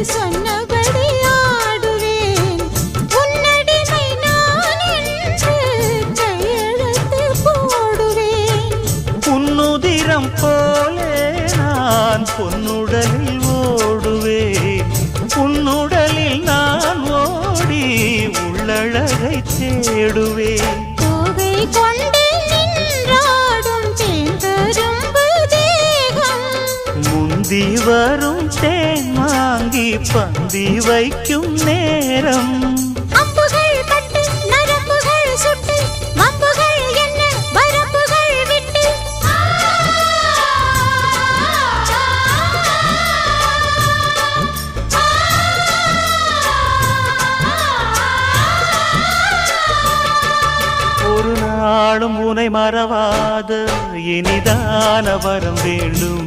சொன்னபடி ஆடுவேன் உன்னடிமை நான் என்று கையெழுத்து போடுவேன் உன்னுதிரம் போலே நான் பொன்னுடலில் ஓடுவேன் உன்னுடலில் நான் ஓடி உள்ளழகை தேடுவேன் தோகை கொண்டு நின்றாடும் தேங்கரும்பு தேகம் முந்தி வரும் தேன் வாங்கி பந்தி வைக்கும் நேரம் அம்புகள் பட்டு நரம்புகள் சுட்டு வம்புகள் என்ன வரம்புகள் விட்டு ஒரு நாளும் உனை மறவாத இனிதான வரம் வேண்டும்